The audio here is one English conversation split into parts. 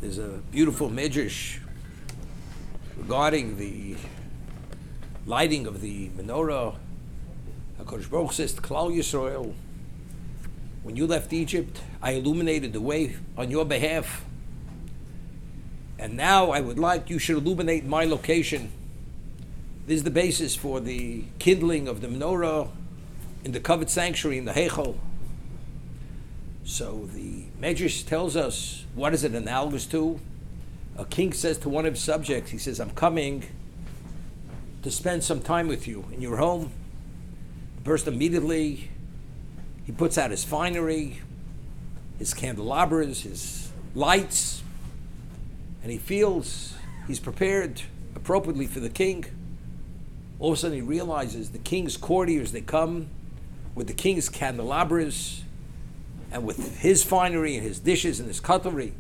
There's a beautiful midrash regarding the lighting of the menorah. HaKadosh Baruch says to Klal Yisrael, when you left Egypt, I illuminated the way on your behalf. And now I would like you should illuminate my location. This is the basis for the kindling of the menorah in the covered sanctuary in the Heichal. So the Medrash tells us, what is it analogous to? A king says to one of his subjects, he says, I'm coming to spend some time with you in your home. The person immediately, he puts out his finery, his candelabras, his lights, and he feels he's prepared appropriately for the king. All of a sudden he realizes the king's courtiers, they come with the king's candelabras and with his finery and his dishes and his cutlery.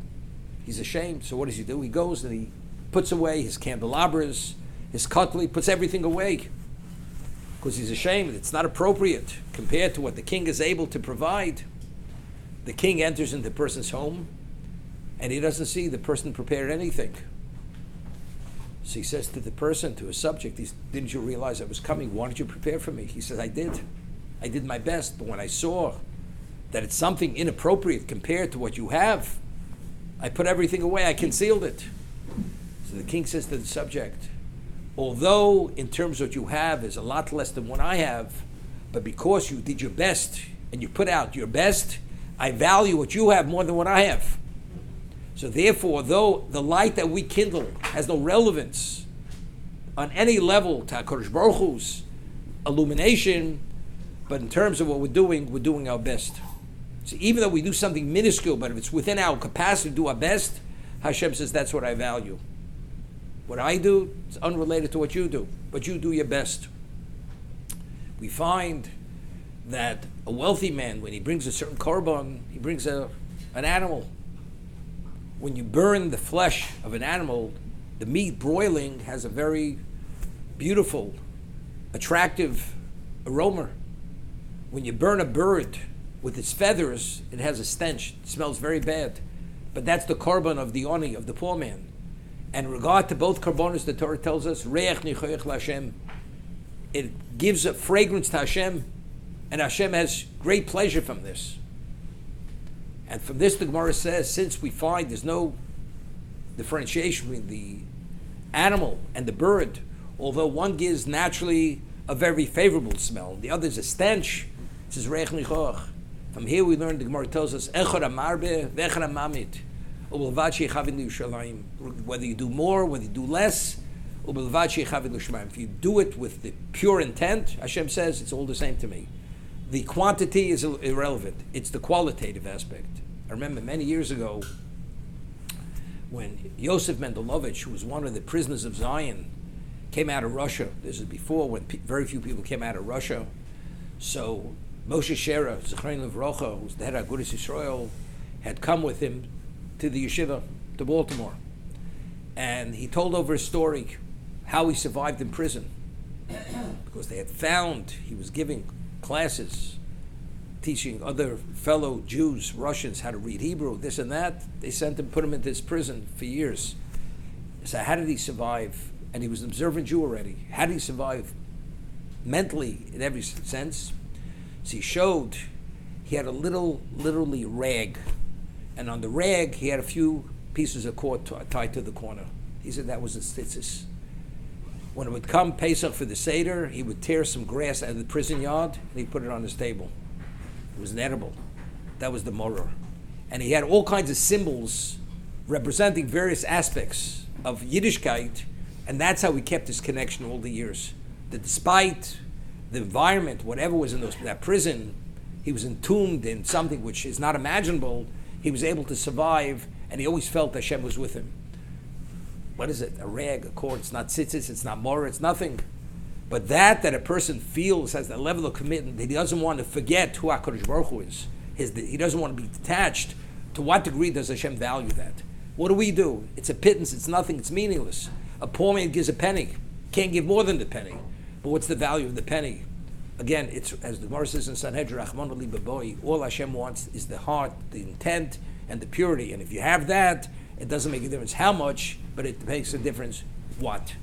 He's ashamed. So what does he do? He goes and he puts away his candelabras, his cutlery, puts everything away because he's ashamed. It's not appropriate compared to what the king is able to provide. The king enters into the person's home and he doesn't see the person prepared anything. So he says to the person, to his subject, didn't you realize I was coming? Why didn't you prepare for me? He says, I did. I did my best. But when I saw that it's something inappropriate compared to what you have, I put everything away. I concealed it. So the king says to the subject, although in terms of what you have is a lot less than what I have, but because you did your best and you put out your best, I value what you have more than what I have. So therefore, though the light that we kindle has no relevance on any level to HaKadosh Baruch Hu's illumination, but in terms of what we're doing our best. So even though we do something minuscule, but if it's within our capacity to do our best, Hashem says that's what I value. What I do is unrelated to what you do, but you do your best. We find that a wealthy man, when he brings a certain korban, he brings an animal. When you burn the flesh of an animal, the meat broiling has a very beautiful, attractive aroma. When you burn a bird with its feathers, it has a stench. It smells very bad. But that's the korban of the oni, of the poor man. And in regard to both korbanos, the Torah tells us, Reach nichoyach LaHashem. It gives a fragrance to Hashem, and Hashem has great pleasure from this. And from this, the Gemara says, since we find there's no differentiation between the animal and the bird, although one gives naturally a very favorable smell, the other is a stench, it says, Reich Nichoch. From here we learn, the Gemara tells us, Echad Amarbe, Vechad Amamit, Ubelvad Shechavin Yerushalayim. Whether you do more, whether you do less, Ubelvad Shechavin Yerushalayim. If you do it with the pure intent, Hashem says, it's all the same to me. The quantity is irrelevant. It's the qualitative aspect. I remember many years ago when Yosef Mendelovich, who was one of the prisoners of Zion, came out of Russia. This is before when very few people came out of Russia. So Moshe Shera, Zechrein Levrocha, who's the head of Agudas Yisrael, had come with him to the yeshiva, to Baltimore. And he told over his story how he survived in prison. Because they had found he was giving classes, teaching other fellow Jews, Russians, how to read Hebrew, this and that. They sent him, put him into this prison for years. So how did he survive? And he was an observant Jew already. How did he survive mentally in every sense? So he showed he had a literally rag. And on the rag, he had a few pieces of cord tied to the corner. He said that was his tzitzis. When it would come Pesach for the Seder, he would tear some grass out of the prison yard and he'd put it on his table. It was an edible. That was the moror. And he had all kinds of symbols representing various aspects of Yiddishkeit, and that's how he kept his connection all the years. That despite the environment, whatever was in that prison, he was entombed in something which is not imaginable. He was able to survive, and he always felt Hashem was with him. What is it? A rag, a cord. It's not tzitzis, it's not moror, it's nothing. But that a person feels has that level of commitment that he doesn't want to forget who HaKadosh Baruch Hu is. He doesn't want to be detached. To what degree does Hashem value that? What do? It's a pittance, it's nothing, it's meaningless. A poor man gives a penny. Can't give more than the penny. But what's the value of the penny? Again, it's as the Gemara says in Sanhedrin, Rachmana liba boi, all Hashem wants is the heart, the intent, and the purity. And if you have that, It doesn't make a difference how much, but it makes a difference what.